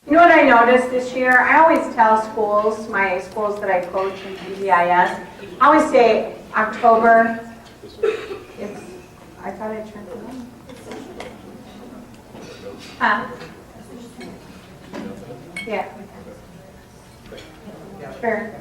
You know what I noticed this year? I always tell schools, my schools that I coach in PGIS, I always say October. I thought I turned it on. Huh? Yeah. Sure.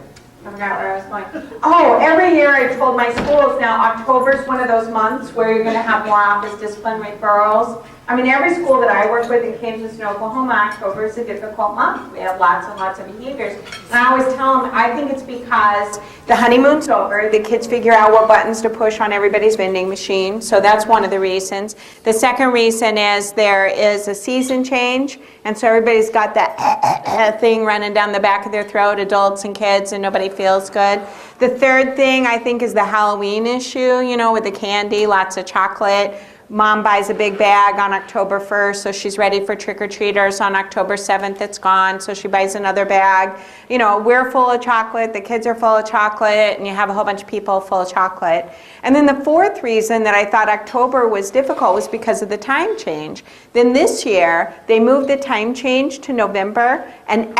I forgot where I was going. Oh, every year I told my schools now October's one of those months where you're going to have more office discipline referrals. I mean, every school that I work with in Kansas and Oklahoma, October is a difficult month. We have lots and lots of behaviors. And I always tell them, I think it's because the honeymoon's over. The kids figure out what buttons to push on everybody's vending machine. So that's one of the reasons. The second reason is there is a season change. And so everybody's got that thing running down the back of their throat, adults and kids, and nobody feels good. The third thing, I think, is the Halloween issue, you know, with the candy, lots of chocolate. Mom buys a big bag on October 1st, so she's ready for trick-or-treaters. On October 7th, it's gone, so she buys another bag. You know, we're full of chocolate, the kids are full of chocolate, and you have a whole bunch of people full of chocolate. And then the fourth reason that I thought October was difficult was because of the time change. Then this year, they moved the time change to November, and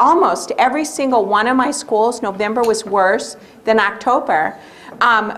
almost every single one of my schools, November was worse than October.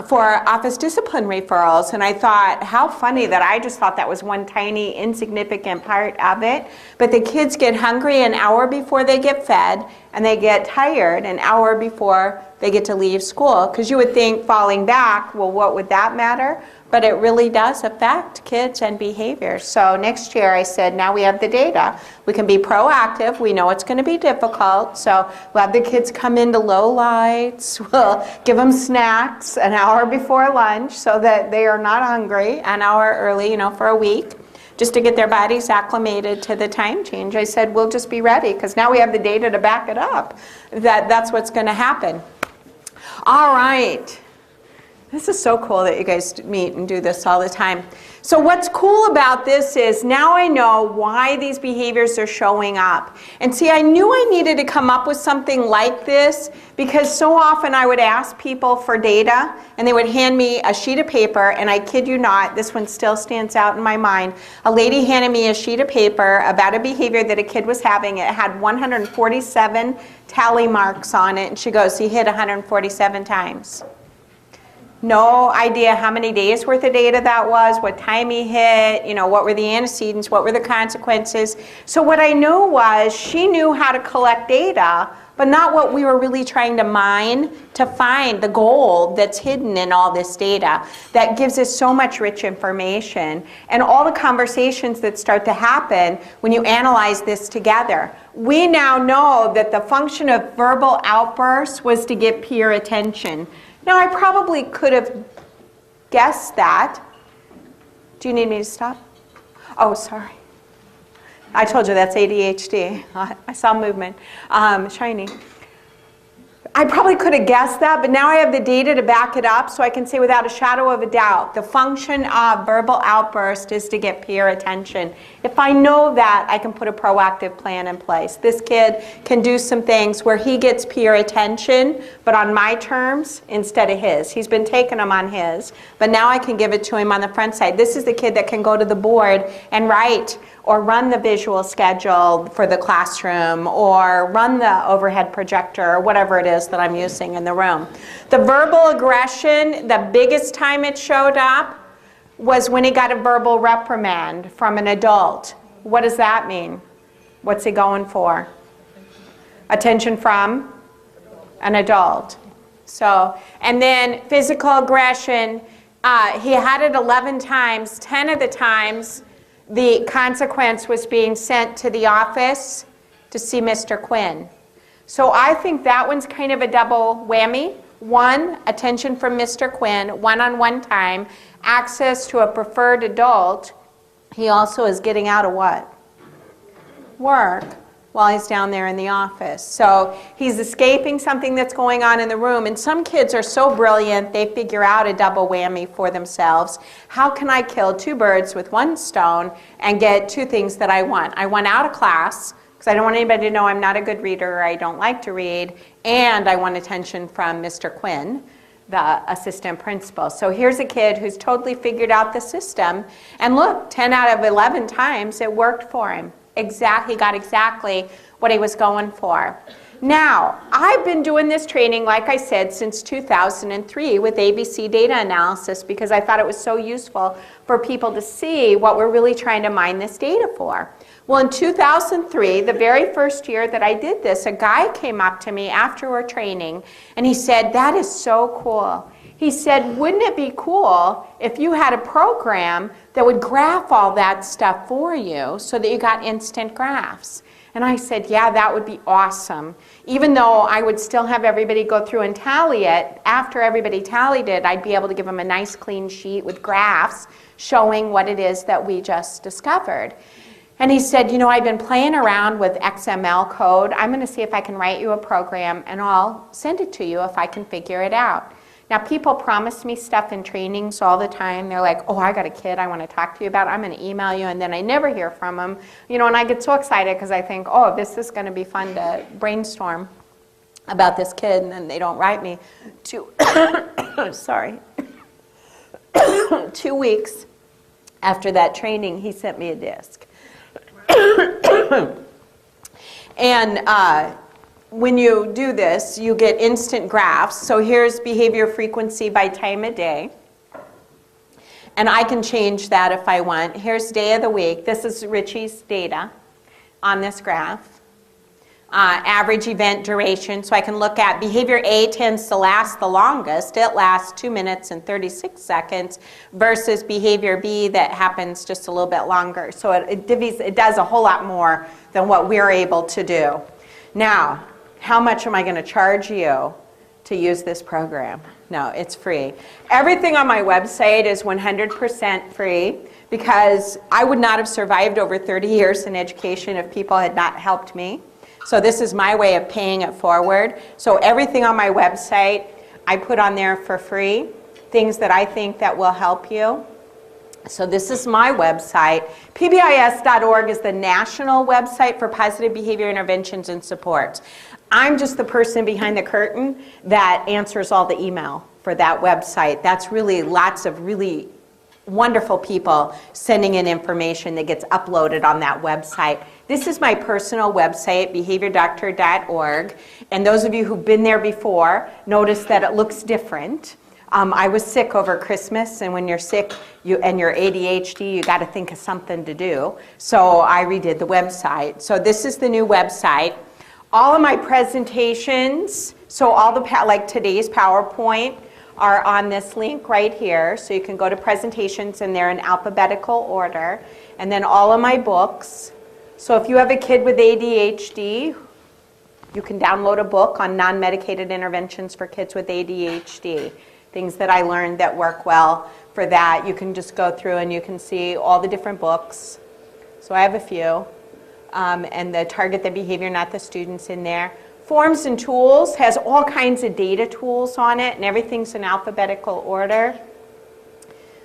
For office discipline referrals, and I thought, how funny that I just thought that was one tiny insignificant part of it. But the kids get hungry an hour before they get fed, and they get tired an hour before they get to leave school. Because you would think falling back, well, what would that matter? But it really does affect kids and behavior. So next year I said, now we have the data. We can be proactive. We know it's going to be difficult. So we'll have the kids come into low lights. We'll give them snacks an hour before lunch so that they are not hungry an hour early, you know, for a week, just to get their bodies acclimated to the time change. I said, we'll just be ready because now we have the data to back it up. That's what's going to happen. All right. This is so cool that you guys meet and do this all the time. So what's cool about this is now I know why these behaviors are showing up. And see, I knew I needed to come up with something like this because so often I would ask people for data and they would hand me a sheet of paper, and I kid you not, this one still stands out in my mind. A lady handed me a sheet of paper about a behavior that a kid was having. It had 147 tally marks on it, and she goes, he hit 147 times. No idea how many days worth of data that was, what time he hit, you know, what were the antecedents, what were the consequences. So what I knew was she knew how to collect data, but not what we were really trying to mine to find the gold that's hidden in all this data that gives us so much rich information and all the conversations that start to happen when you analyze this together. We now know that the function of verbal outbursts was to get peer attention. Now, I probably could have guessed that. Do you need me to stop? Oh, sorry. I told you that's ADHD. I saw movement. Shiny. I probably could have guessed that, but now I have the data to back it up, so I can say without a shadow of a doubt, the function of verbal outburst is to get peer attention. If I know that, I can put a proactive plan in place. This kid can do some things where he gets peer attention, but on my terms instead of his. He's been taking them on his, but now I can give it to him on the front side. This is the kid that can go to the board and write or run the visual schedule for the classroom or run the overhead projector or whatever it is that I'm using in the room. The verbal aggression, the biggest time it showed up was when he got a verbal reprimand from an adult. What does that mean? What's he going for? Attention from an adult. So, and then physical aggression, he had it 11 times. 10 of the times the consequence was being sent to the office to see Mr. Quinn. So I think that one's kind of a double whammy. One, attention from Mr. Quinn, one-on-one time, access to a preferred adult. He also is getting out of what? Work while he's down there in the office. So he's escaping something that's going on in the room. And some kids are so brilliant, they figure out a double whammy for themselves. How can I kill two birds with one stone and get two things that I want? I want out of class, because I don't want anybody to know I'm not a good reader or I don't like to read, and I want attention from Mr. Quinn, the assistant principal. So here's a kid who's totally figured out the system, and look, 10 out of 11 times it worked for him. He got exactly what he was going for. Now, I've been doing this training, like I said, since 2003 with ABC data analysis because I thought it was so useful for people to see what we're really trying to mine this data for. Well, in 2003, the very first year that I did this, a guy came up to me after our training and he said, "That is so cool." He said, "Wouldn't it be cool if you had a program that would graph all that stuff for you so that you got instant graphs?" And I said, "Yeah, that would be awesome." Even though I would still have everybody go through and tally it, after everybody tallied it, I'd be able to give them a nice clean sheet with graphs showing what it is that we just discovered. And he said, "You know, I've been playing around with XML code. I'm going to see if I can write you a program and I'll send it to you if I can figure it out." Now, people promise me stuff in trainings all the time. They're like, "Oh, I got a kid I want to talk to you about. I'm going to email you," and then I never hear from them. You know, and I get so excited because I think, "Oh, this is going to be fun to brainstorm about this kid," and then they don't write me. 2 weeks after that training, he sent me a disc. And when you do this, you get instant graphs. So here's behavior frequency by time of day. And I can change that if I want. Here's day of the week. This is Ritchies data on this graph. Average event duration. So I can look at behavior A tends to last the longest. It lasts 2 minutes and 36 seconds versus behavior B that happens just a little bit longer. So it does a whole lot more than what we're able to do. Now, how much am I going to charge you to use this program? No, it's free. Everything on my website is 100% free because I would not have survived over 30 years in education if people had not helped me. So this is my way of paying it forward. So everything on my website I put on there for free, things that I think that will help you. So this is my website. PBIS.org is the national website for positive behavior interventions and supports. I'm just the person behind the curtain that answers all the email for that website. That's really lots of really wonderful people sending in information that gets uploaded on that website. This is my personal website, behaviordoctor.org. And those of you who've been there before notice that it looks different. I was sick over Christmas, and when you're sick and you're ADHD, you got to think of something to do. So I redid the website. So this is the new website. All of my presentations, so all the, like today's PowerPoint, are on this link right here. So you can go to presentations and they're in alphabetical order. And then all of my books. So if you have a kid with ADHD, you can download a book on non-medicated interventions for kids with ADHD. Things that I learned that work well for that. You can just go through and you can see all the different books. So I have a few. And the target the behavior, not the students in there. Forms and tools has all kinds of data tools on it, and everything's in alphabetical order.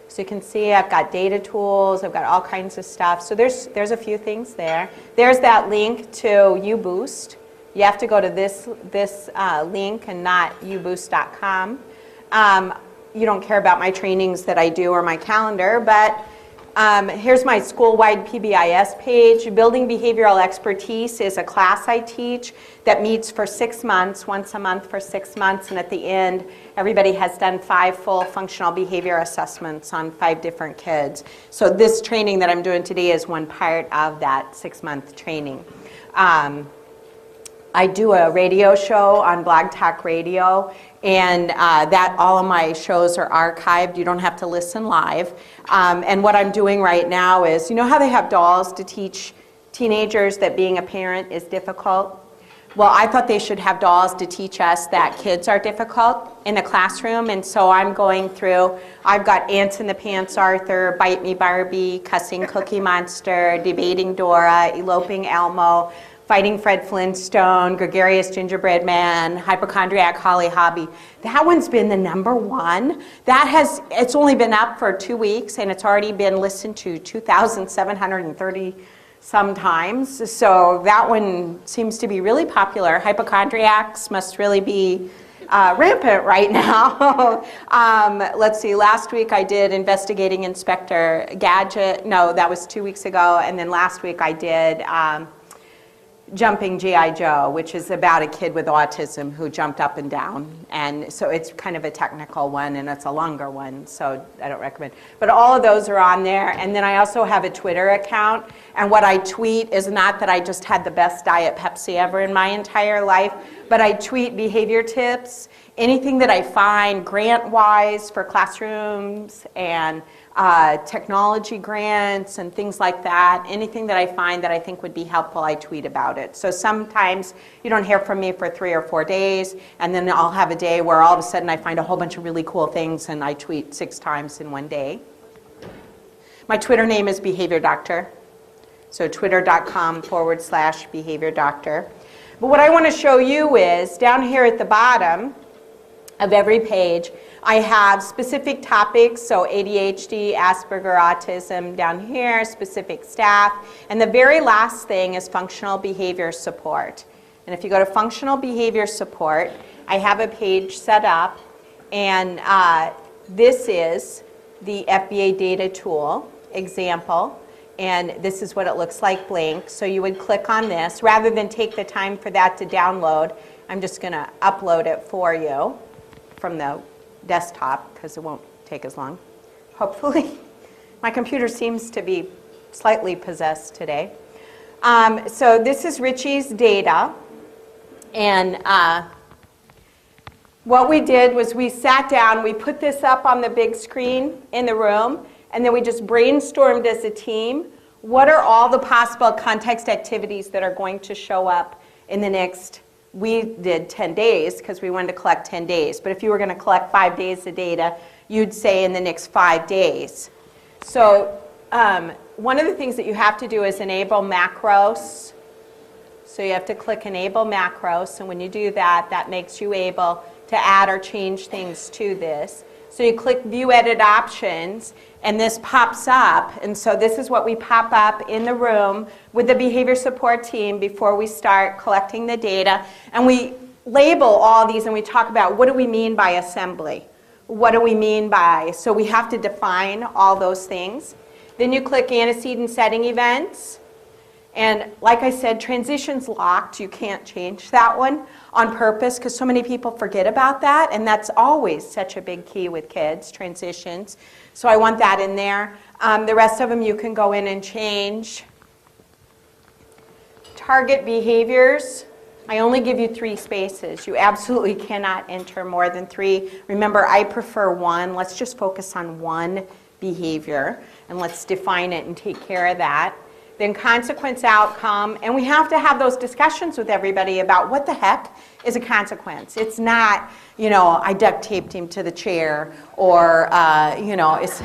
So you can see I've got data tools, I've got all kinds of stuff. So there's a few things there. There's that link to UBoost. You have to go to this link and not uboost.com. You don't care about my trainings that I do or my calendar, but here's my school-wide PBIS page. Building Behavioral Expertise is a class I teach that meets for 6 months, once a month for 6 months, and at the end, everybody has done 5 full functional behavior assessments on 5 different kids. So this training that I'm doing today is one part of that 6-month training. I do a radio show on Blog Talk Radio, and that all of my shows are archived. You don't have to listen live. And what I'm doing right now is, you know how they have dolls to teach teenagers that being a parent is difficult? Well, I thought they should have dolls to teach us that kids are difficult in the classroom, and so I'm going through, I've got Ants in the Pants Arthur, Bite Me Barbie, Cussing Cookie Monster, Debating Dora, Eloping Elmo, Fighting Fred Flintstone, Gregarious Gingerbread Man, Hypochondriac Holly Hobby. That one's been the #1. It's only been up for 2 weeks, and it's already been listened to 2,730 sometimes. So that one seems to be really popular. Hypochondriacs must really be rampant right now. Let's see, last week I did Investigating Inspector Gadget. No, that was 2 weeks ago. And then last week I did Jumping G.I. Joe, which is about a kid with autism who jumped up and down. And so it's kind of a technical one, and it's a longer one, so I don't recommend. But all of those are on there. And then I also have a Twitter account. And what I tweet is not that I just had the best Diet Pepsi ever in my entire life, but I tweet behavior tips, anything that I find grant-wise for classrooms and technology grants and things like that. Anything that I find that I think would be helpful, I tweet about it. So sometimes you don't hear from me for 3 or 4 days, and then I'll have a day where all of a sudden I find a whole bunch of really cool things and I tweet 6 times in one day. My Twitter name is Behavior Doctor. So twitter.com/Behavior Doctor. But what I want to show you is down here at the bottom of every page, I have specific topics, so ADHD, Asperger, autism down here, specific staff, and the very last thing is functional behavior support. And if you go to functional behavior support, I have a page set up, and this is the FBA data tool example, and this is what it looks like blank. So you would click on this. Rather than take the time for that to download, I'm just going to upload it for you from the desktop because it won't take as long, hopefully. My computer seems to be slightly possessed today. So this is Ritchies data, and what we did was we sat down, we put this up on the big screen in the room, and then we just brainstormed as a team, what are all the possible context activities that are going to show up in the next, we did 10 days because we wanted to collect 10 days. But if you were going to collect 5 days of data, you'd say in the next 5 days. So one of the things that you have to do is enable macros. So you have to click enable macros. And when you do that, that makes you able to add or change things to this. So you click view edit options, and this pops up. And so this is what we pop up in the room with the behavior support team before we start collecting the data. And we label all these, and we talk about what do we mean by assembly? What do we mean by? So we have to define all those things. Then you click antecedent setting events. And like I said, transitions locked. You can't change that one on purpose because so many people forget about that. And that's always such a big key with kids, transitions. So I want that in there. The rest of them you can go in and change. Target behaviors. I only give you 3 spaces. You absolutely cannot enter more than 3. Remember, I prefer 1. Let's just focus on 1 behavior. And let's define it and take care of that. Then consequence outcome, and we have to have those discussions with everybody about what the heck is a consequence. It's not, you know, I duct taped him to the chair, or, you know, it's...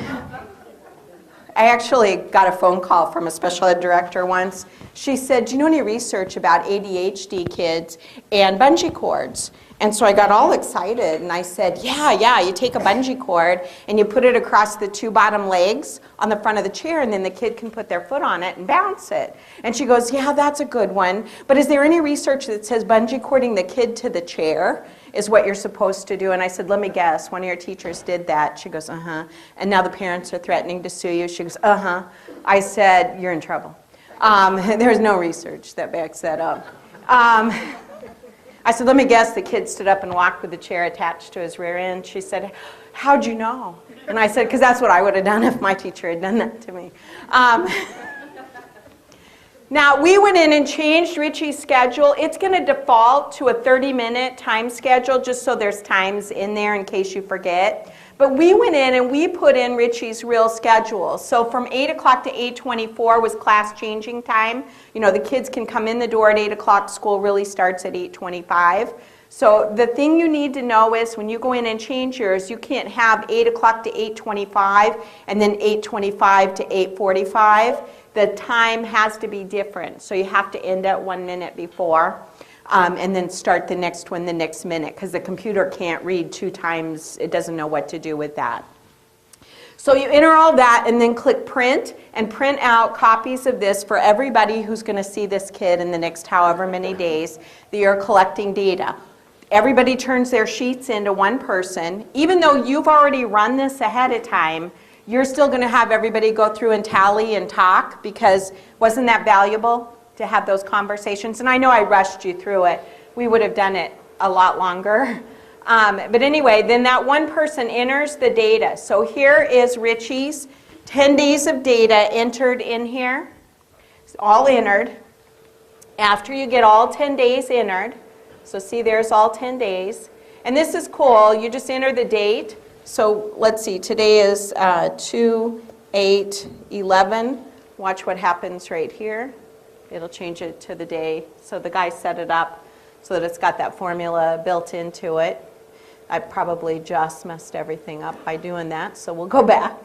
I actually got a phone call from a special ed director once. She said, do you know any research about ADHD kids and bungee cords? And so I got all excited, and I said, yeah, you take a bungee cord and you put it across the 2 bottom legs on the front of the chair, and then the kid can put their foot on it and bounce it. And she goes, yeah, that's a good one. But is there any research that says bungee cording the kid to the chair is what you're supposed to do? And I said, let me guess, one of your teachers did that. She goes, uh-huh. And now the parents are threatening to sue you. She goes, uh-huh. I said, you're in trouble. There's no research that backs that up. I said, let me guess, the kid stood up and walked with the chair attached to his rear end. She said, how'd you know? And I said, because that's what I would have done if my teacher had done that to me. Now, we went in and changed Ritchie's schedule. It's going to default to a 30-minute time schedule, just so there's times in there in case you forget. But we went in and we put in Ritchie's real schedule. So from 8 o'clock to 8:24 was class changing time. You know, the kids can come in the door at 8 o'clock. School really starts at 8:25. So the thing you need to know is when you go in and change yours, you can't have 8 o'clock to 8:25 and then 8:25 to 8:45. The time has to be different. So you have to end at 1 minute before. And then start the next one the next minute, because the computer can't read 2 times. It doesn't know what to do with that. So you enter all that and then click print, and print out copies of this for everybody who's going to see this kid in the next however many days that you're collecting data. Everybody turns their sheets into one person. Even though you've already run this ahead of time, you're still going to have everybody go through and tally and talk, because wasn't that valuable to have those conversations? And I know I rushed you through it. We would have done it a lot longer. But anyway, then that one person enters the data. So here is Ritchies, 10 days of data entered in here. It's all entered. After you get all 10 days entered, so see, there's all 10 days. And this is cool. You just enter the date. So let's see, today is 2/8/11. Watch what happens right here. It'll change it to the day. So the guy set it up so that it's got that formula built into it. I probably just messed everything up by doing that, so we'll go back.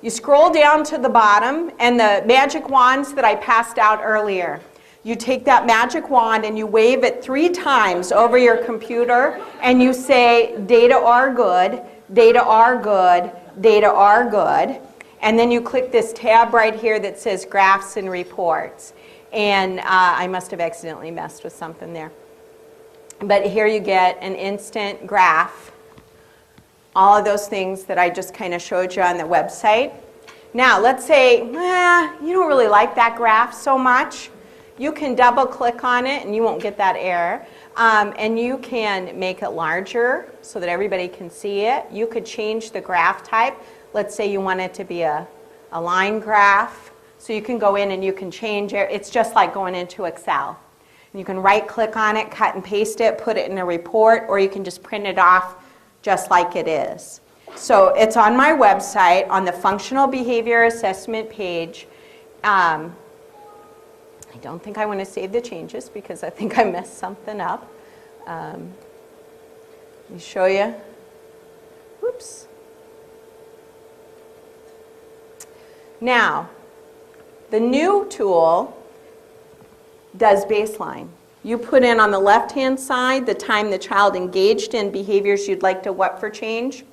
You scroll down to the bottom, and the magic wands that I passed out earlier. You take that magic wand and you wave it 3 times over your computer, and you say, data are good, data are good, data are good. And then you click this tab right here that says graphs and reports. And I must have accidentally messed with something there. But here you get an instant graph. All of those things that I just kind of showed you on the website. Now, let's say, you don't really like that graph so much. You can double click on it and you won't get that error. And you can make it larger so that everybody can see it. You could change the graph type. Let's say you want it to be a line graph. So you can go in and you can change it. It's just like going into Excel. And you can right click on it, cut and paste it, put it in a report, or you can just print it off just like it is. So it's on my website on the functional behavior assessment page. I don't think I want to save the changes because I think I messed something up. Let me show you. Whoops. Now, the new tool does baseline. You put in on the left-hand side the time the child engaged in behaviors you'd like to what for change?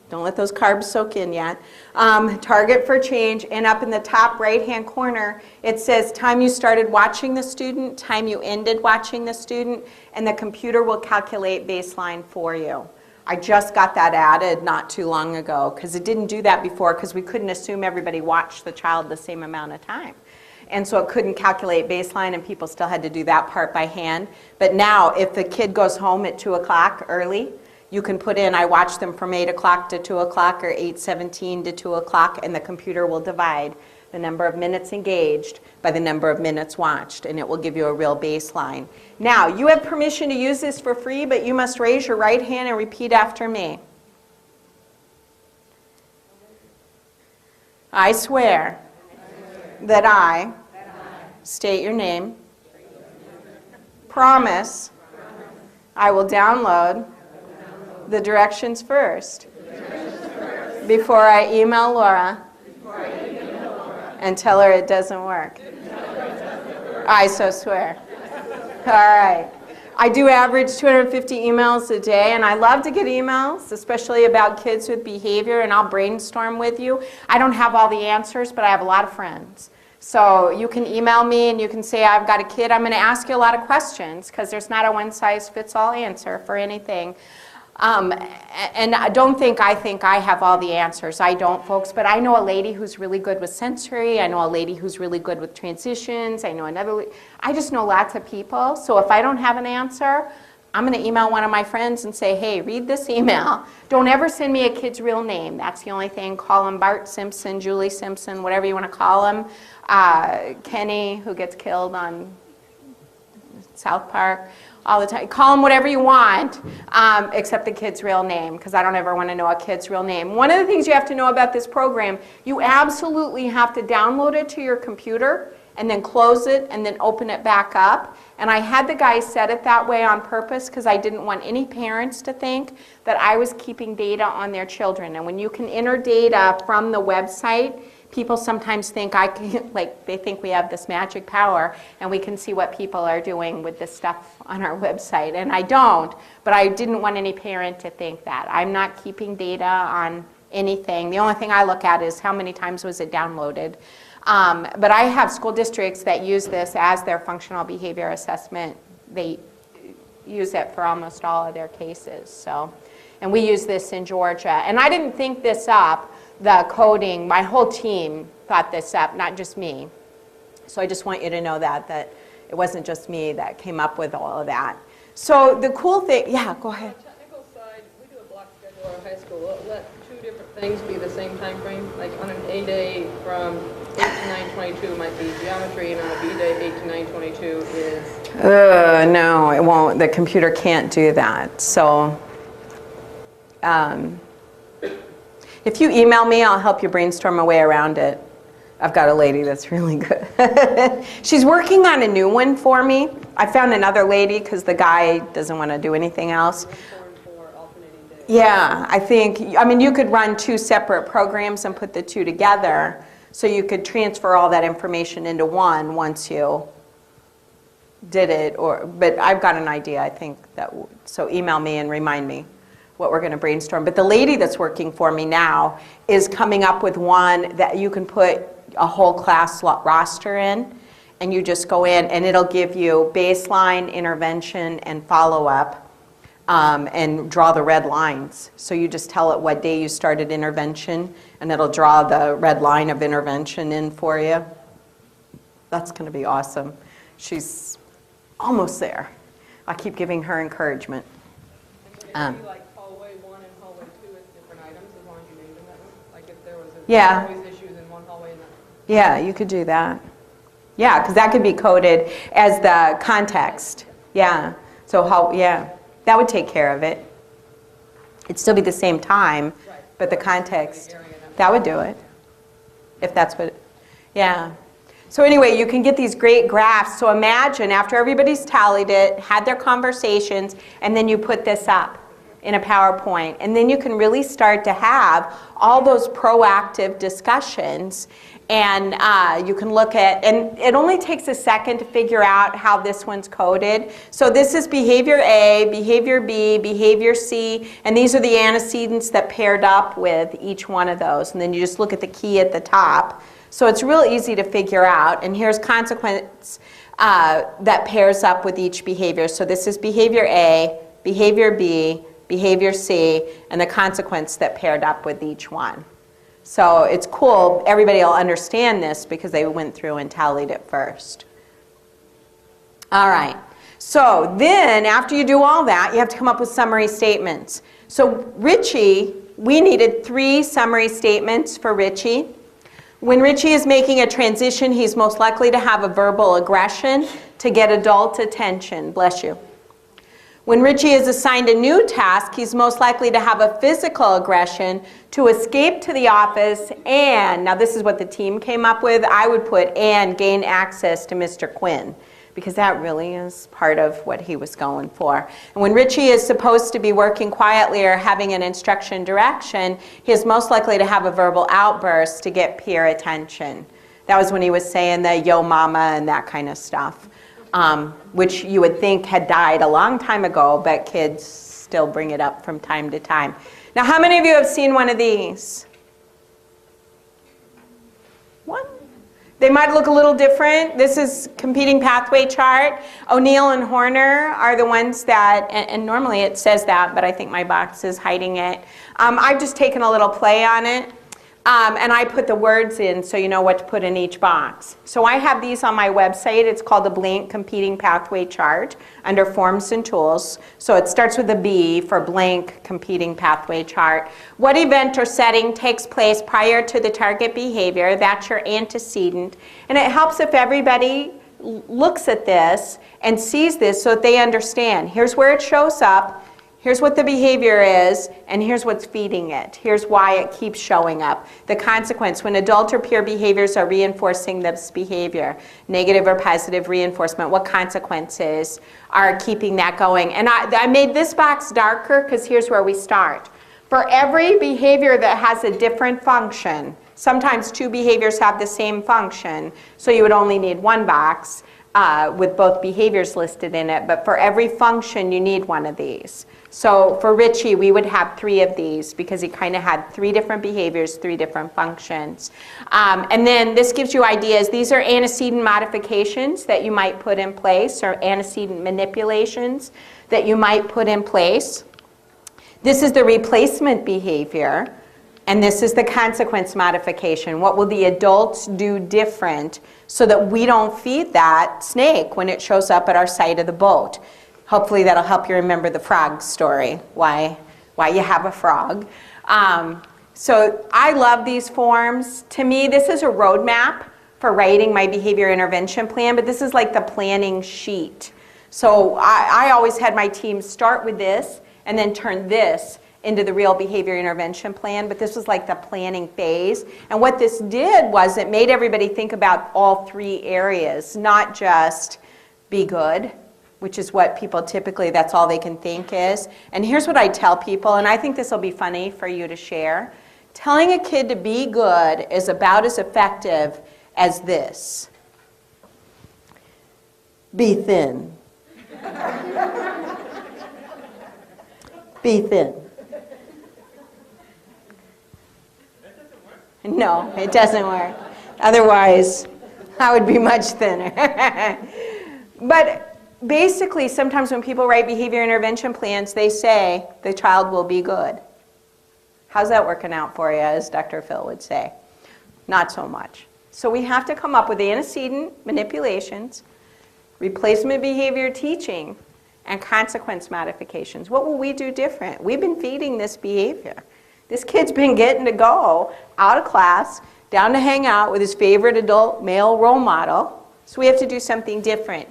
Don't let those carbs soak in yet. Target for change, and up in the top right-hand corner, it says time you started watching the student, time you ended watching the student, and the computer will calculate baseline for you. I just got that added not too long ago because it didn't do that before because we couldn't assume everybody watched the child the same amount of time. And so it couldn't calculate baseline, and people still had to do that part by hand. But now, if the kid goes home at 2 o'clock early, you can put in, I watched them from 8 o'clock to 2 o'clock or 8:17 to 2 o'clock, and the computer will divide the number of minutes engaged by the number of minutes watched, and it will give you a real baseline. Now, you have permission to use this for free, but you must raise your right hand and repeat after me. I swear that I state your name, promise I will download the directions first before I email Laura and tell her it doesn't work. I so swear. All right. I do average 250 emails a day, and I love to get emails, especially about kids with behavior, and I'll brainstorm with you. I don't have all the answers, but I have a lot of friends. So you can email me and you can say, I've got a kid, I'm going to ask you a lot of questions because there's not a one-size-fits-all answer for anything. And don't think I have all the answers. I don't, folks, but I know a lady who's really good with sensory. I know a lady who's really good with transitions. I know another, I just know lots of people. So if I don't have an answer, I'm going to email one of my friends and say, hey, read this email. Don't ever send me a kid's real name. That's the only thing. Call him Bart Simpson, Julie Simpson, whatever you want to call him. Kenny, who gets killed on South Park all the time. Call him whatever you want, except the kid's real name, because I don't ever want to know a kid's real name. One of the things you have to know about this program, you absolutely have to download it to your computer and then close it and then open it back up. And I had the guy set it that way on purpose because I didn't want any parents to think that I was keeping data on their children. And when you can enter data from the website, people sometimes think they think we have this magic power and we can see what people are doing with this stuff on our website. And I don't, but I didn't want any parent to think that. I'm not keeping data on anything. The only thing I look at is how many times was it downloaded. But I have school districts that use this as their functional behavior assessment. They use it for almost all of their cases. So, and we use this in Georgia. And I didn't think this up, the coding. My whole team thought this up, not just me. So I just want you to know that it wasn't just me that came up with all of that. So the cool thing, yeah, go ahead. On the technical side, we do a block schedule at our high school. We'll let two different things be the same time frame. Like on an A day from 8 to 9:22 might be geometry, and on a B day 8 to 9:22 is... No, it won't. The computer can't do that. So if you email me, I'll help you brainstorm a way around it. I've got a lady that's really good. She's working on a new one for me. I found another lady because the guy doesn't want to do anything else. Yeah, I mean, you could run two separate programs and put the two together, so you could transfer all that information into one once you did it. But I've got an idea, I think, so email me and remind me what we're going to brainstorm. But the lady that's working for me now is coming up with one that you can put a whole class roster in, and you just go in and it'll give you baseline, intervention, and follow-up, and draw the red lines. So you just tell it what day you started intervention, and it'll draw the red line of intervention in for you. That's going to be awesome. She's almost there. I keep giving her encouragement. Like hallway 1 and hallway 2 is different items, as long as you name them that way. Like if there was always issues in one hallway and that. Yeah, you could do that. Yeah, because that could be coded as the context. Yeah. So that would take care of it. It'd still be the same time, but the context, that would do it. If that's what, yeah. So anyway, you can get these great graphs. So imagine after everybody's tallied it, had their conversations, and then you put this up in a PowerPoint. And then you can really start to have all those proactive discussions. And you can look at, and it only takes a second to figure out how this one's coded. So this is behavior A, behavior B, behavior C, and these are the antecedents that paired up with each one of those. And then you just look at the key at the top. So it's real easy to figure out. And here's consequence that pairs up with each behavior. So this is behavior A, behavior B, behavior C, and the consequence that paired up with each one. So it's cool. Everybody will understand this because they went through and tallied it first. All right. So then after you do all that, you have to come up with summary statements. So Ritchie, we needed 3 summary statements for Ritchie. When Ritchie is making a transition, he's most likely to have a verbal aggression to get adult attention. Bless you. When Ritchie is assigned a new task, he's most likely to have a physical aggression to escape to the office and, now this is what the team came up with, I would put and gain access to Mr. Quinn, because that really is part of what he was going for. And when Ritchie is supposed to be working quietly or having an instruction direction, he is most likely to have a verbal outburst to get peer attention. That was when he was saying the yo mama and that kind of stuff. Which you would think had died a long time ago, but kids still bring it up from time to time. Now, how many of you have seen one of these? One? They might look a little different. This is competing pathway chart. O'Neill and Horner are the ones that, and normally it says that, but I think my box is hiding it. I've just taken a little play on it. And I put the words in so you know what to put in each box. So I have these on my website. It's called the Blank Competing Pathway Chart under Forms and Tools. So it starts with a B for Blank Competing Pathway Chart. What event or setting takes place prior to the target behavior? That's your antecedent. And it helps if everybody looks at this and sees this so that they understand. Here's where it shows up. Here's what the behavior is, and here's what's feeding it. Here's why it keeps showing up. The consequence, when adult or peer behaviors are reinforcing this behavior, negative or positive reinforcement, what consequences are keeping that going? And I made this box darker because here's where we start. For every behavior that has a different function, sometimes 2 behaviors have the same function, so you would only need 1 box. with both behaviors listed in it, but for every function you need one of these. So for Ritchie, we would have 3 of these because he kind of had 3 different behaviors, 3 different functions. And then this gives you ideas. These are antecedent modifications that you might put in place, or antecedent manipulations that you might put in place. This is the replacement behavior, and this is the consequence modification. What will the adults do different so that we don't feed that snake when it shows up at our side of the boat? Hopefully that'll help you remember the frog story, why you have a frog. So I love these forms. To me, this is a roadmap for writing my behavior intervention plan, but this is like the planning sheet. So I always had my team start with this and then turn this into the real behavior intervention plan, but this was like the planning phase. And what this did was it made everybody think about all 3 areas, not just be good, which is what people typically, that's all they can think is. And here's what I tell people, and I think this will be funny for you to share. Telling a kid to be good is about as effective as this. Be thin. Be thin. No, it doesn't work. Otherwise, I would be much thinner. But basically, sometimes when people write behavior intervention plans, they say the child will be good. How's that working out for you, as Dr. Phil would say? Not so much. So we have to come up with antecedent manipulations, replacement behavior teaching, and consequence modifications. What will we do different? We've been feeding this behavior. This kid's been getting to go out of class, down to hang out with his favorite adult male role model. So we have to do something different.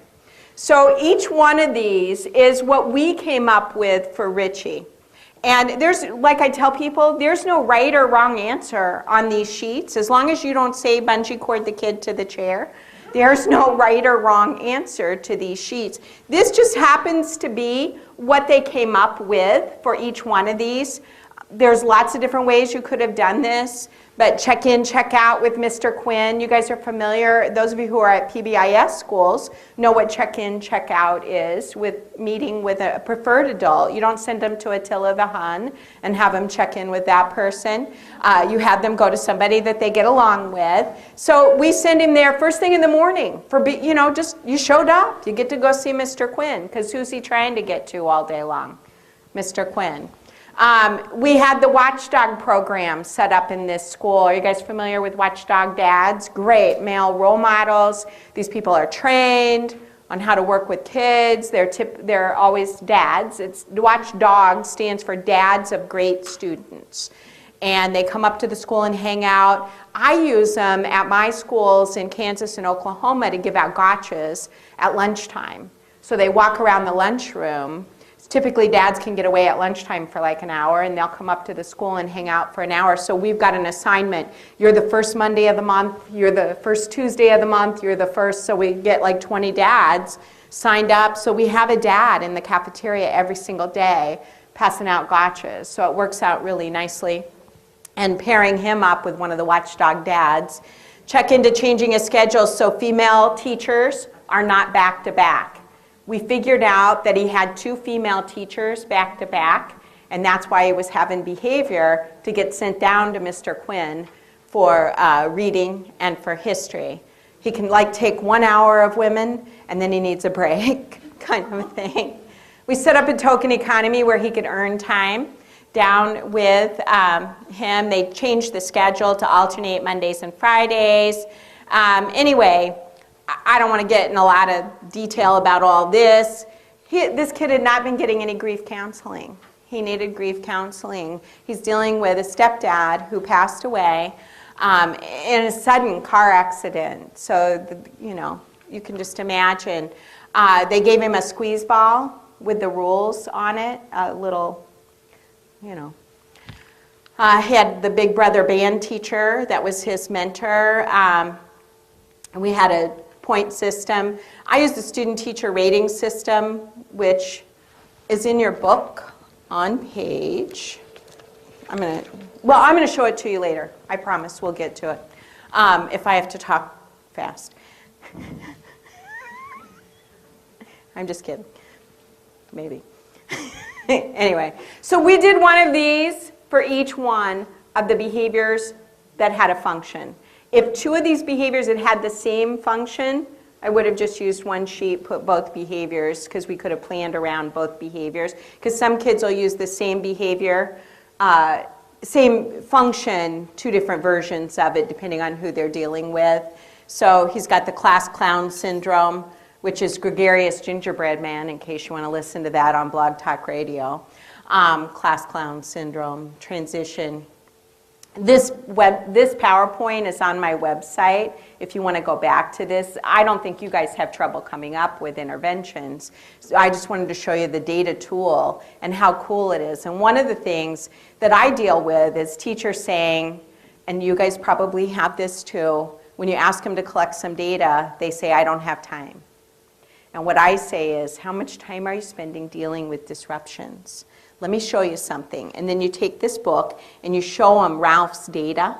So each one of these is what we came up with for Ritchie. And there's, like I tell people, there's no right or wrong answer on these sheets. As long as you don't say bungee cord the kid to the chair, there's no right or wrong answer to these sheets. This just happens to be what they came up with for each one of these. There's lots of different ways you could have done this, but check in, check out with Mr. Quinn. You guys are familiar, those of you who are at PBIS schools know what check in, check out is with meeting with a preferred adult. You don't send them to Attila the Hun and have them check in with that person. You have them go to somebody that they get along with. So we send him there first thing in the morning for, just you showed up. You get to go see Mr. Quinn, because who's he trying to get to all day long? Mr. Quinn. We had the Watchdog program set up in this school. Are you guys familiar with Watchdog dads? Great, male role models. These people are trained on how to work with kids. They're always dads. Watchdog stands for Dads of Great Students. And they come up to the school and hang out. I use them at my schools in Kansas and Oklahoma to give out gotchas at lunchtime. So they walk around the lunchroom. Typically, dads can get away at lunchtime for like an hour, and they'll come up to the school and hang out for an hour. So we've got an assignment. You're the first Monday of the month. You're the first Tuesday of the month. You're the first. So we get like 20 dads signed up. So we have a dad in the cafeteria every single day passing out gotchas. So it works out really nicely. And pairing him up with one of the Watchdog dads. Check into changing his schedule so female teachers are not back to back. We figured out that he had 2 female teachers back to back, and that's why he was having behavior to get sent down to Mr. Quinn for reading and for history. He can take 1 hour of women, and then he needs a break, kind of a thing. We set up a token economy where he could earn time down with him. They changed the schedule to alternate Mondays and Fridays. Anyway, I don't want to get in a lot of detail about all this. This kid had not been getting any grief counseling. He needed grief counseling. He's dealing with a stepdad who passed away in a sudden car accident. So, you can just imagine. They gave him a squeeze ball with the rules on it, a little, he had the Big Brother band teacher that was his mentor. And we had a point system. I use the student-teacher rating system, which is in your book on page. I'm going to show it to you later. I promise we'll get to it if I have to talk fast. I'm just kidding. Maybe. Anyway, so we did one of these for each one of the behaviors that had a function. If two of these behaviors had the same function, I would have just used one sheet, put both behaviors, because we could have planned around both behaviors. Because some kids will use the same behavior, same function, two different versions of it, depending on who they're dealing with. So he's got the class clown syndrome, which is gregarious gingerbread man, in case you want to listen to that on Blog Talk Radio. Class clown syndrome, transition. This PowerPoint is on my website if you want to go back to this. I don't think you guys have trouble coming up with interventions. So I just wanted to show you the data tool and how cool it is. And one of the things that I deal with is teachers saying, and you guys probably have this too, when you ask them to collect some data, they say, I don't have time. And what I say is, how much time are you spending dealing with disruptions? Let me show you something. And then you take this book and you show them Ralph's data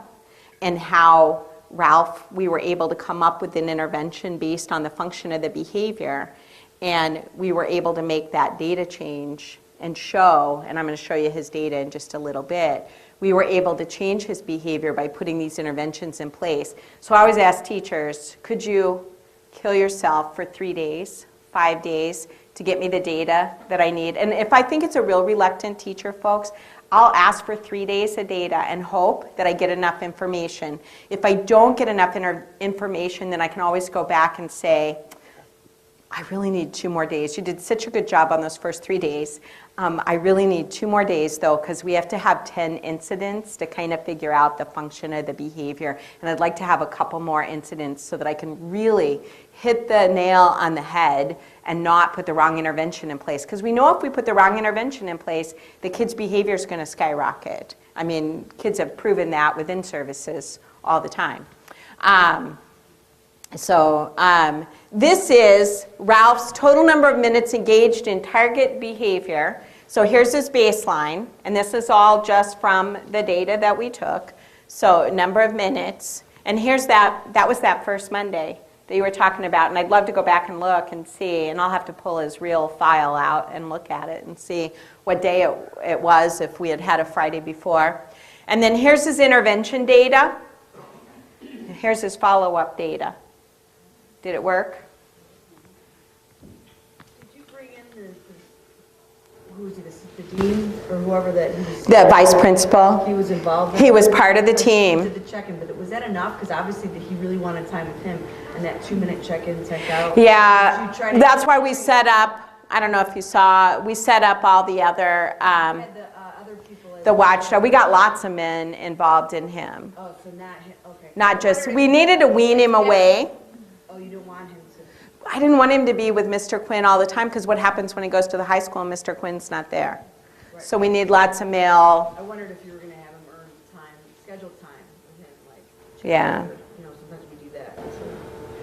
and how Ralph, we were able to come up with an intervention based on the function of the behavior. And we were able to make that data change and show, and I'm going to show you his data in just a little bit, we were able to change his behavior by putting these interventions in place. So I always ask teachers, could you kill yourself for 3 days, 5 days, to get me the data that I need? And if I think it's a real reluctant teacher, folks, I'll ask for 3 days of data and hope that I get enough information. If I don't get enough information, then I can always go back and say, I really need 2 more days. You did such a good job on those first 3 days. I really need 2 more days, though, because we have to have 10 incidents to kind of figure out the function of the behavior. And I'd like to have a couple more incidents so that I can really hit the nail on the head and not put the wrong intervention in place. Because we know if we put the wrong intervention in place, the kid's behavior is going to skyrocket. I mean, kids have proven that within services all the time. This is Ralph's total number of minutes engaged in target behavior. So here's his baseline, and this is all just from the data that we took. So number of minutes, and here's that was that first Monday that you were talking about, and I'd love to go back and look and see, and I'll have to pull his real file out and look at it and see what day it was if we had had a Friday before. And then here's his intervention data. Here's his follow-up data. Did it work? Did you bring in who was the dean or whoever that he was? The vice principal. He was involved in? He was part of the team. Did the check-in, but was that enough? Because obviously he really wanted time with him, and that 2-minute check-in, check-out. Yeah, that's why we set up, I don't know if you saw, we set up all the other, Other people the watchdog. We got lots of men involved in him. Oh, so not him, okay. Not just, we needed to wean him away. Oh, you don't want him to? I didn't want him to be with Mr. Quinn all the time, because what happens when he goes to the high school and Mr. Quinn's not there? Right. So we need lots of male. I wondered if you were going to have him earn time, scheduled time with him, like. Yeah. You know, sometimes we do that. So,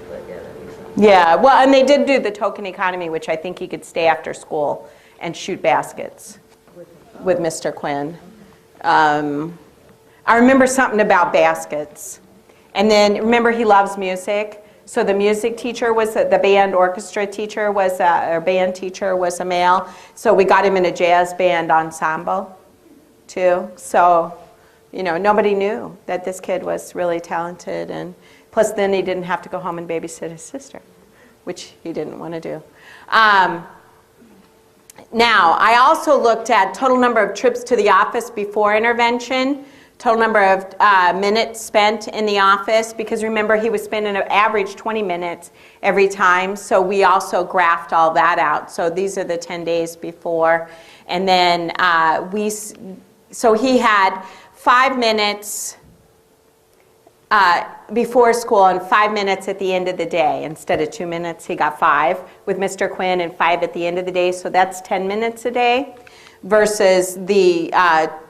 but yeah, that makes sense. Yeah, well, and they did do the token economy, which I think he could stay after school and shoot baskets with Mr. Quinn. I remember something about baskets. And then remember, he loves music. So the music teacher was, the band orchestra teacher was, or band teacher was a male. So we got him in a jazz band ensemble too. So, you know, nobody knew that this kid was really talented. And plus then he didn't have to go home and babysit his sister, which he didn't want to do. Now, I also looked at total number of trips to the office before intervention, total number of minutes spent in the office, because remember he was spending an average 20 minutes every time, so we also graphed all that out. So these are the 10 days before. And then so he had 5 minutes before school and 5 minutes at the end of the day. Instead of 2 minutes, he got 5 with Mr. Quinn and 5 at the end of the day. So that's 10 minutes a day versus the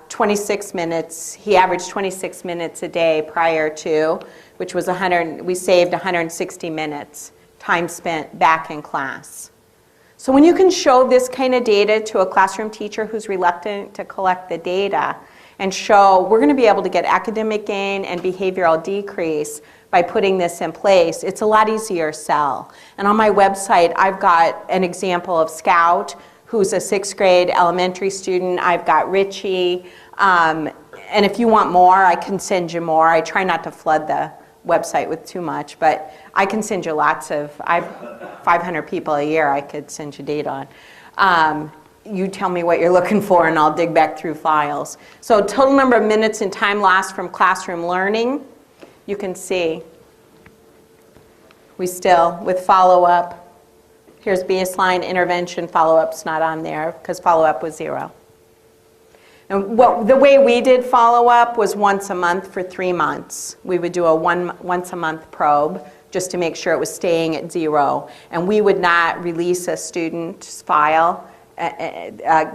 26 minutes. He averaged 26 minutes a day prior to, which was we saved 160 minutes time spent back in class. So when you can show this kind of data to a classroom teacher who's reluctant to collect the data and show we're going to be able to get academic gain and behavioral decrease by putting this in place, it's a lot easier to sell. And on my website, I've got an example of Scout, who's a 6th grade elementary student. I've got Ritchie. And if you want more, I can send you more. I try not to flood the website with too much, but I can send you lots of, I've 500 people a year I could send you data on. You tell me what you're looking for and I'll dig back through files. So total number of minutes and time lost from classroom learning, you can see we still, with follow-up, here's baseline, intervention, follow-up's not on there because follow-up was 0. And the way we did follow-up was once a month for 3 months. We would do a once a month probe just to make sure it was staying at 0. And we would not release a student's file,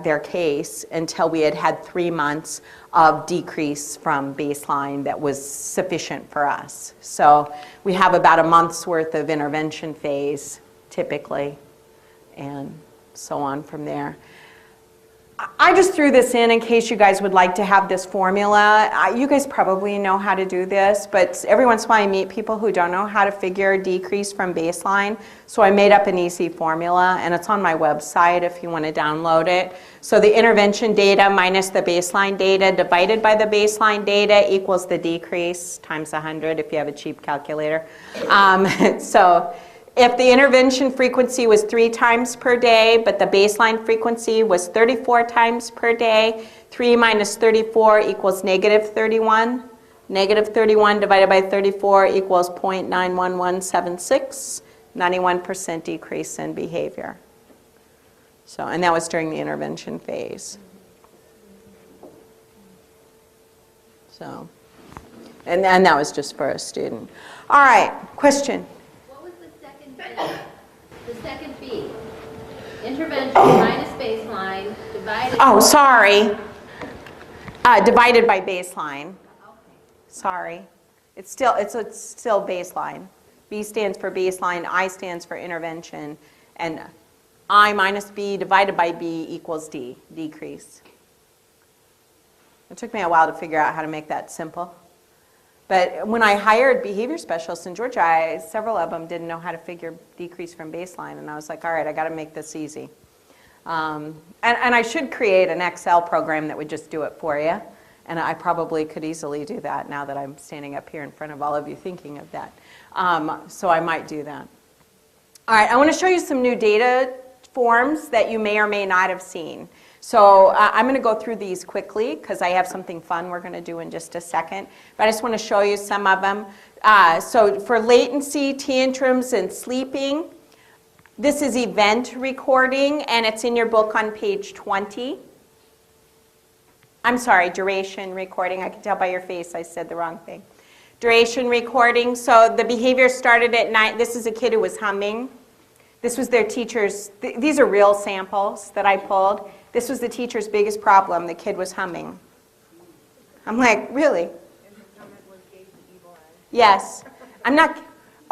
their case, until we had had 3 months of decrease from baseline that was sufficient for us. So we have about a month's worth of intervention phase typically, and so on from there. I just threw this in case you guys would like to have this formula. You guys probably know how to do this, but every once in a while I meet people who don't know how to figure decrease from baseline. So I made up an easy formula, and it's on my website if you want to download it. So the intervention data minus the baseline data divided by the baseline data equals the decrease times 100 if you have a cheap calculator. So if the intervention frequency was 3 times per day, but the baseline frequency was 34 times per day, 3 minus 34 equals negative 31. Negative 31 divided by 34 equals 0.91176, 91% decrease in behavior. So, and that was during the intervention phase. So, and that was just for a student. All right, question. The second B, intervention minus baseline divided. Oh, sorry. Divided by baseline. Sorry. It's still baseline. B stands for baseline, I stands for intervention, and I minus B divided by B equals D, decrease. It took me a while to figure out how to make that simple. But when I hired behavior specialists in Georgia, several of them didn't know how to figure decrease from baseline. And I was like, all right, I got to make this easy. And I should create an Excel program that would just do it for you. And I probably could easily do that now that I'm standing up here in front of all of you thinking of that. So I might do that. All right, I want to show you some new data forms that you may or may not have seen. So I'm going to go through these quickly because I have something fun we're going to do in just a second. But I just want to show you some of them. So for latency, tantrums, and sleeping, this is event recording, and it's in your book on page 20. I'm sorry, duration recording. I can tell by your face I said the wrong thing. Duration recording. So the behavior started at 9. This is a kid who was humming. This was their teacher's. These are real samples that I pulled. This was the teacher's biggest problem. The kid was humming. I'm like, really? Yes. I'm not.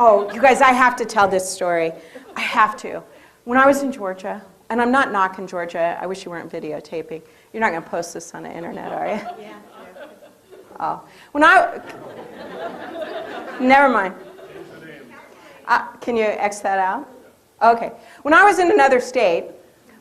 Oh, you guys, I have to tell this story. I have to. When I was in Georgia, and I'm not knocking Georgia. I wish you weren't videotaping. You're not going to post this on the internet, are you? Yeah. Oh. Never mind. Can you X that out? Okay. When I was in another state,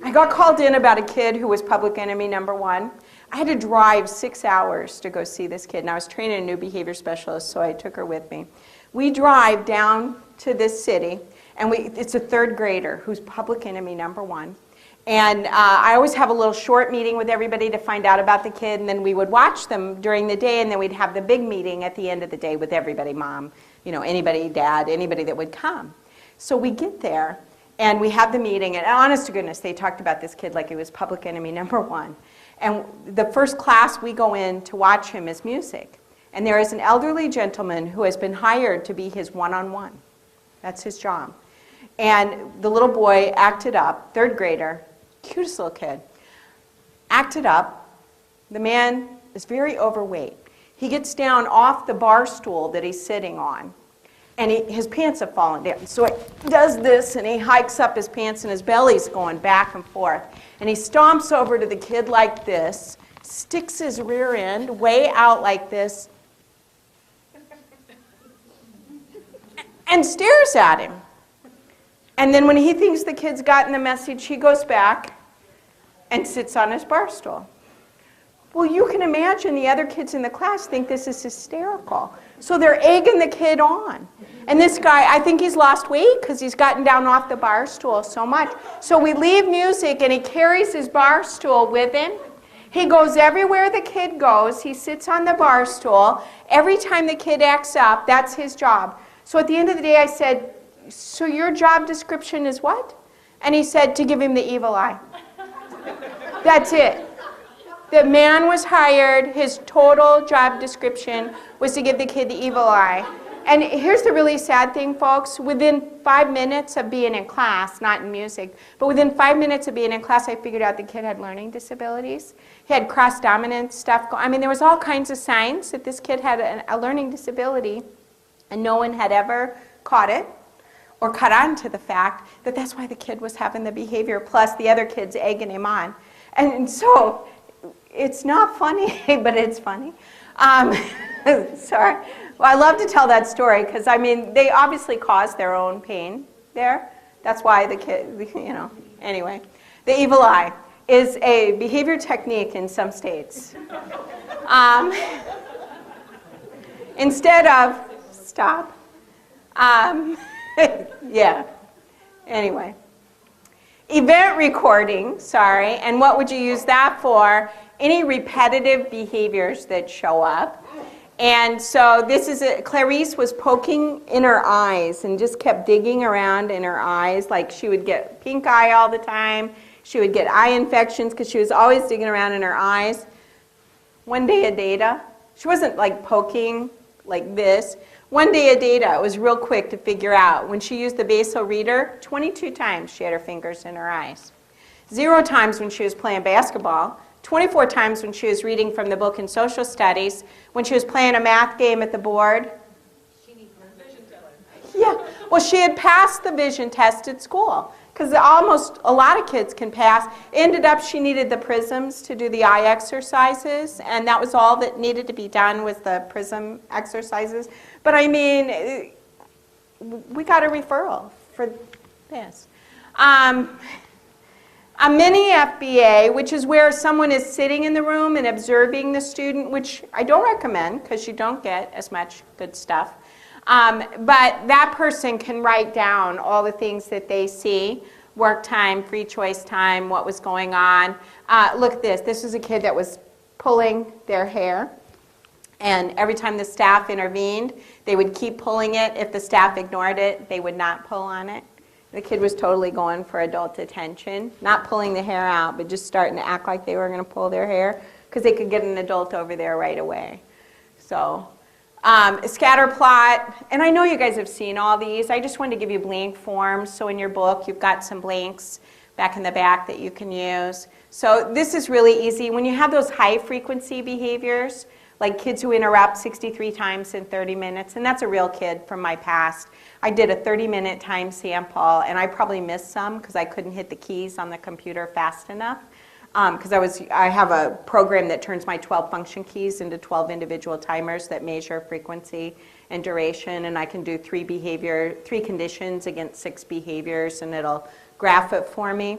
I got called in about a kid who was public enemy number 1. I had to drive 6 hours to go see this kid, and I was training a new behavior specialist, so I took her with me. We drive down to this city, and it's a 3rd grader who's public enemy number 1. And I always have a little short meeting with everybody to find out about the kid, and then we would watch them during the day, and then we'd have the big meeting at the end of the day with everybody, mom, anybody, dad, anybody that would come. So we get there. And we had the meeting, and honest to goodness, they talked about this kid like he was public enemy number 1. And the first class we go in to watch him is music. And there is an elderly gentleman who has been hired to be his one-on-one. That's his job. And the little boy acted up, 3rd grader, cutest little kid, acted up. The man is very overweight. He gets down off the bar stool that he's sitting on. And his pants have fallen down. So he does this, and he hikes up his pants, and his belly's going back and forth. And he stomps over to the kid like this, sticks his rear end way out like this, and stares at him. And then when he thinks the kid's gotten the message, he goes back and sits on his bar stool. Well, you can imagine the other kids in the class think this is hysterical. So they're egging the kid on. And this guy, I think he's lost weight because he's gotten down off the bar stool so much. So we leave music and he carries his bar stool with him. He goes everywhere the kid goes. He sits on the bar stool. Every time the kid acts up, that's his job. So at the end of the day, I said, so your job description is what? And he said, to give him the evil eye. That's it. The man was hired, his total job description was to give the kid the evil eye. And here's the really sad thing, folks. Within 5 minutes of being in class, not in music, but within 5 minutes of being in class, I figured out the kid had learning disabilities. He had cross-dominant stuff. I mean, there was all kinds of signs that this kid had a learning disability, and no one had ever caught it or caught on to the fact that that's why the kid was having the behavior, plus the other kids egging him on. And so it's not funny, but it's funny. Sorry. Well, I love to tell that story because, I mean, they obviously caused their own pain there. That's why the kid, anyway. The evil eye is a behavior technique in some states. Instead of, stop. Yeah. Anyway. Event recording, sorry, and what would you use that for? Any repetitive behaviors that show up. And so this is Clarice was poking in her eyes and just kept digging around in her eyes. Like she would get pink eye all the time. She would get eye infections because she was always digging around in her eyes. One day of data. She wasn't like poking like this. One day of data, it was real quick to figure out. When she used the basal reader, 22 times she had her fingers in her eyes. 0 times when she was playing basketball. 24 times when she was reading from the book in social studies, when she was playing a math game at the board. She needs a vision test. Yeah, well, she had passed the vision test at school because almost a lot of kids can pass. Ended up she needed the prisms to do the eye exercises, and that was all that needed to be done was the prism exercises. But I mean, we got a referral for this. A mini FBA, which is where someone is sitting in the room and observing the student, which I don't recommend because you don't get as much good stuff. But that person can write down all the things that they see, work time, free choice time, what was going on. Look at this. This is a kid that was pulling their hair. And every time the staff intervened, they would keep pulling it. If the staff ignored it, they would not pull on it. The kid was totally going for adult attention, not pulling the hair out, but just starting to act like they were going to pull their hair because they could get an adult over there right away. So, Scatterplot, and I know you guys have seen all these. I just wanted to give you blank forms. So in your book, you've got some blanks back in the back that you can use. So this is really easy. When you have those high frequency behaviors, like kids who interrupt 63 times in 30 minutes, and that's a real kid from my past. I did a 30-minute time sample, and I probably missed some because I couldn't hit the keys on the computer fast enough. Because I have a program that turns my 12 function keys into 12 individual timers that measure frequency and duration, and I can do 3 conditions against 6 behaviors, and it'll graph it for me.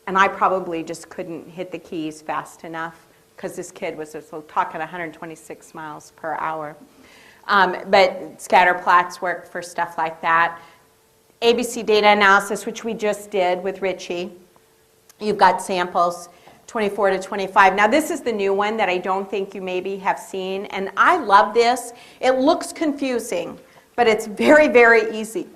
And I probably just couldn't hit the keys fast enough because this kid was just talking 126 miles per hour. But Scatterplots work for stuff like that. ABC data analysis, which we just did with Ritchie. You've got samples 24 to 25. Now this is the new one that I don't think you maybe have seen, and I love this. It looks confusing, but it's very, very easy.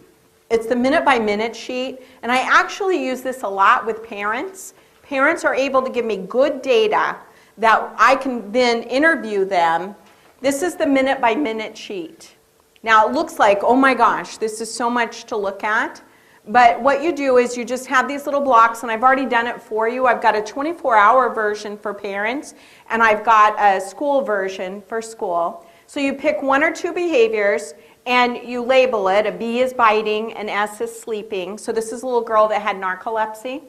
It's the minute-by-minute sheet, and I actually use this a lot with parents. Parents are able to give me good data that I can then interview them. This is the minute-by-minute sheet. Now it looks like, oh my gosh, this is so much to look at. But what you do is you just have these little blocks, and I've already done it for you. I've got a 24-hour version for parents, and I've got a school version for school. So you pick 1 or 2 behaviors, and you label it. A B is biting, an S is sleeping. So this is a little girl that had narcolepsy,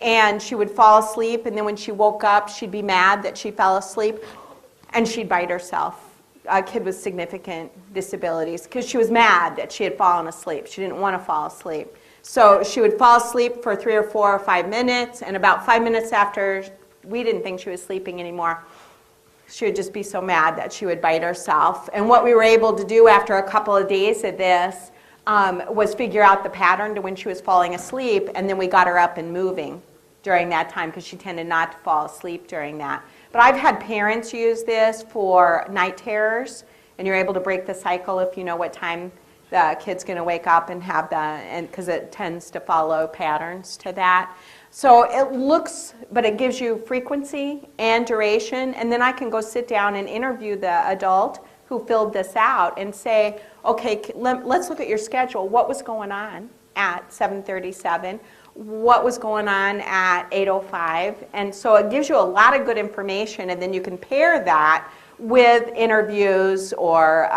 and she would fall asleep, and then when she woke up, she'd be mad that she fell asleep, and she'd bite herself a kid with significant disabilities, because she was mad that she had fallen asleep. She didn't want to fall asleep. So she would fall asleep for 3 or 4 or 5 minutes, and about 5 minutes after we didn't think she was sleeping anymore, she would just be so mad that she would bite herself. And what we were able to do after a couple of days of this was figure out the pattern to when she was falling asleep, and then we got her up and moving during that time, because she tended not to fall asleep during that. But I've had parents use this for night terrors, and you're able to break the cycle if you know what time the kid's going to wake up and have the, and because it tends to follow patterns to that. So it looks, but it gives you frequency and duration, and then I can go sit down and interview the adult who filled this out and say, okay, let's look at your schedule. What was going on at 7:37? What was going on at 8:05? And so it gives you a lot of good information, and then you can pair that with interviews or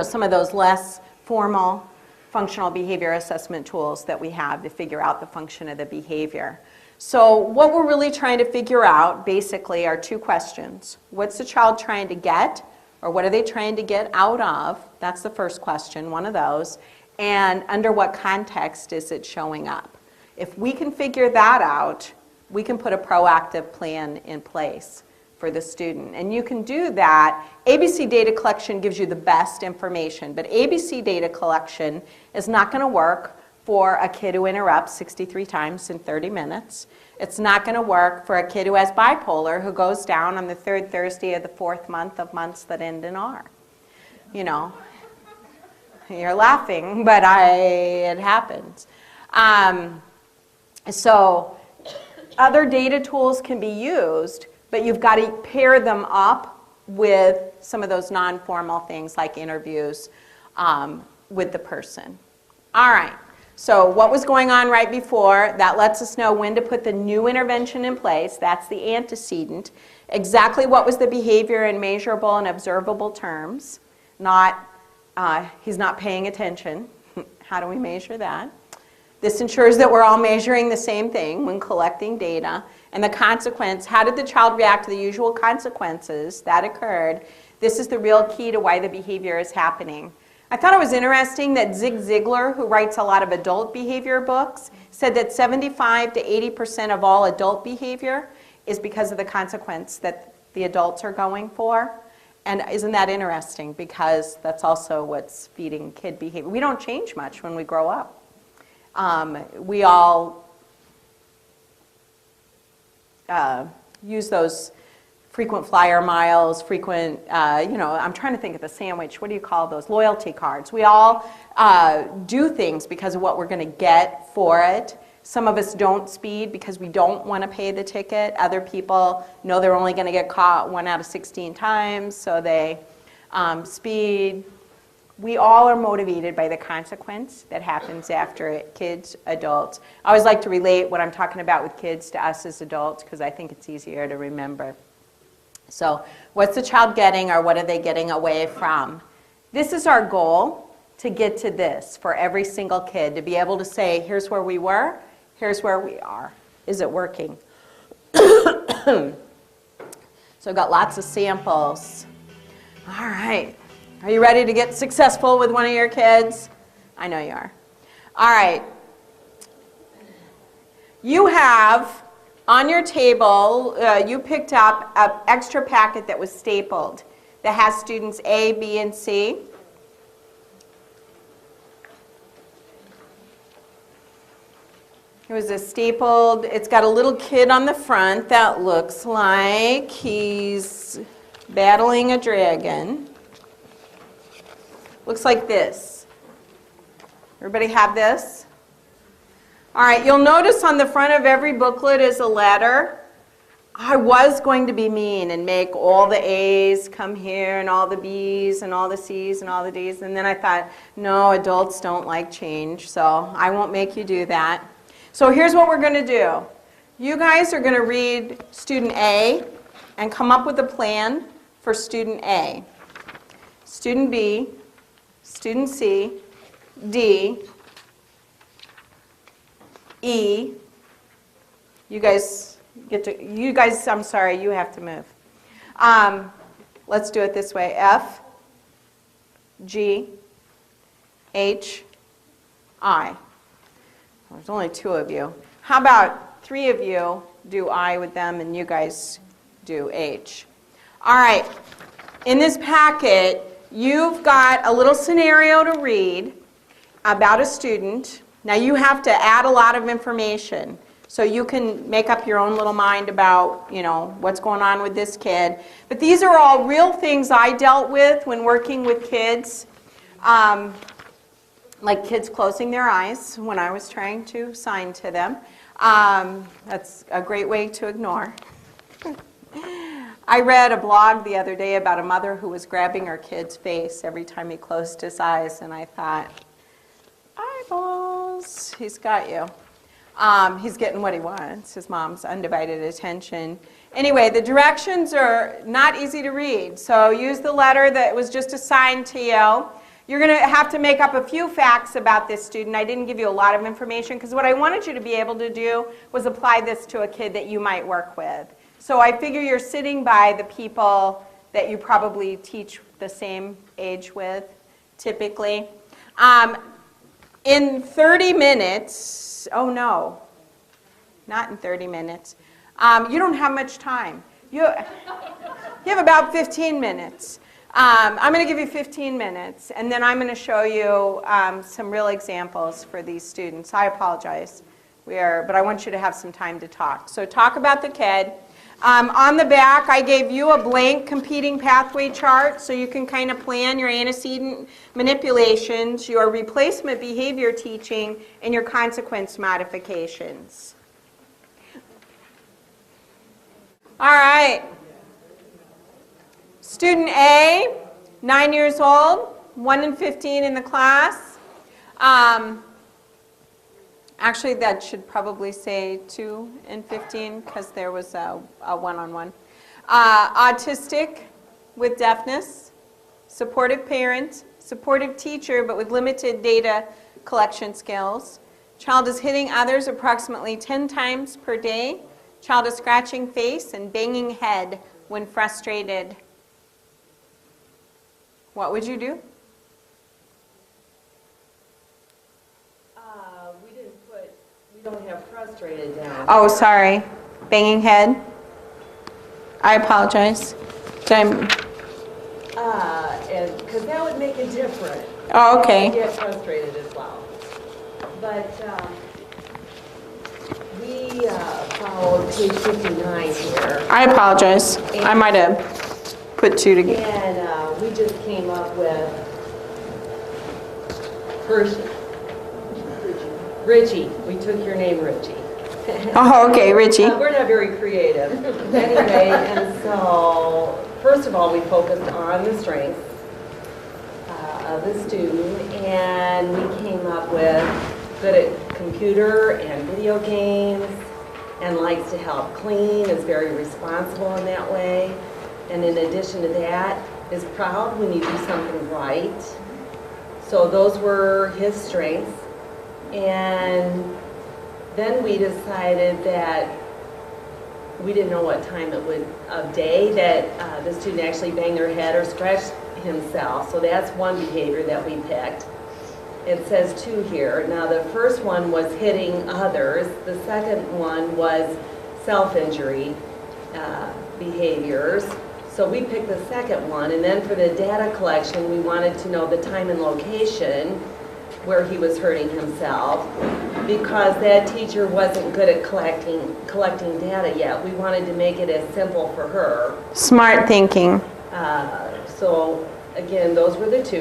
some of those less formal functional behavior assessment tools that we have to figure out the function of the behavior. So what we're really trying to figure out basically are 2 questions. What's the child trying to get, or what are they trying to get out of? That's the first question, one of those. And under what context is it showing up? If we can figure that out, we can put a proactive plan in place for the student. And you can do that. ABC data collection gives you the best information, but ABC data collection is not going to work for a kid who interrupts 63 times in 30 minutes. It's not going to work for a kid who has bipolar, who goes down on the 3rd Thursday of the 4th month of months that end in R. You know, you're laughing, but it happens. So other data tools can be used, but you've got to pair them up with some of those non-formal things like interviews with the person. All right, so what was going on right before? That lets us know when to put the new intervention in place. That's the antecedent. Exactly what was the behavior in measurable and observable terms. Not, he's not paying attention. How do we measure that? This ensures that we're all measuring the same thing when collecting data. And the consequence, how did the child react to the usual consequences that occurred? This is the real key to why the behavior is happening. I thought it was interesting that Zig Ziglar, who writes a lot of adult behavior books, said that 75 to 80% of all adult behavior is because of the consequence that the adults are going for. And isn't that interesting? Because that's also what's feeding kid behavior. We don't change much when we grow up. We all use those frequent flyer miles, frequent, I'm trying to think of the sandwich. What do you call those? Loyalty cards. We all do things because of what we're going to get for it. Some of us don't speed because we don't want to pay the ticket. Other people know they're only going to get caught 1 out of 16 times, so they speed. We all are motivated by the consequence that happens after it, kids, adults. I always like to relate what I'm talking about with kids to us as adults because I think it's easier to remember. So what's the child getting, or what are they getting away from? This is our goal, to get to this for every single kid, to be able to say, here's where we were, here's where we are. Is it working? So I've got lots of samples. All right. Are you ready to get successful with one of your kids? I know you are. All right. You have on your table, you picked up an extra packet that was stapled that has students A, B, and C. It was a stapled, it's got a little kid on the front that looks like he's battling a dragon. Looks like this. Everybody have this? All right, you'll notice on the front of every booklet is a letter. I was going to be mean and make all the A's come here and all the B's and all the C's and all the D's, and then I thought, no, adults don't like change, so I won't make you do that. So here's what we're going to do. You guys are going to read student A and come up with a plan for student A. Student B, student C, D, E. You guys, I'm sorry, you have to move. let's do it this way. F, G, H, I. There's only 2 of you. How about 3 of you do I with them and you guys do H? All right. In this packet, you've got a little scenario to read about a student. Now you have to add a lot of information. So you can make up your own little mind about, what's going on with this kid. But these are all real things I dealt with when working with kids. Like kids closing their eyes when I was trying to sign to them. That's a great way to ignore. I read a blog the other day about a mother who was grabbing her kid's face every time he closed his eyes, and I thought, eyeballs, he's got you. He's getting what he wants, his mom's undivided attention. Anyway, the directions are not easy to read, so use the letter that was just assigned to you. You're going to have to make up a few facts about this student. I didn't give you a lot of information because what I wanted you to be able to do was apply this to a kid that you might work with. So I figure you're sitting by the people that you probably teach the same age with, typically. In 30 minutes, oh no, not in 30 minutes. You don't have much time. You have about 15 minutes. I'm going to give you 15 minutes, and then I'm going to show you some real examples for these students. I apologize, but I want you to have some time to talk. So talk about the kid. On the back, I gave you a blank competing pathway chart so you can kind of plan your antecedent manipulations, your replacement behavior teaching, and your consequence modifications. All right. Student A, 9 years old, 1 in 15 in the class. Actually, that should probably say 2 in 15 because there was a one-on-one. Autistic with deafness, supportive parent, supportive teacher but with limited data collection skills. Child is hitting others approximately 10 times per day. Child is scratching face and banging head when frustrated. What would you do? We don't have frustrated down. Oh, sorry. Banging head. I apologize. Because that would make it different. Oh, okay. Get frustrated as well. But we followed page 59 here. I apologize. I might have put 2 together. And we just came up with Ritchie. We took your name, Ritchie. Oh, okay, Ritchie. We're not very creative. Anyway, and so, first of all, we focused on the strengths of the student, and we came up with good at computer and video games, and likes to help clean, is very responsible in that way, and in addition to that, is proud when you do something right. So those were his strengths. And then we decided that we didn't know what time of day that the student actually banged their head or scratched himself. So that's one behavior that we picked. It says 2 here. Now the first one was hitting others. The second one was self-injury behaviors. So we picked the second one. And then for the data collection, we wanted to know the time and location where he was hurting himself, because that teacher wasn't good at collecting data yet. We wanted to make it as simple for her. Smart thinking. So again, those were the 2.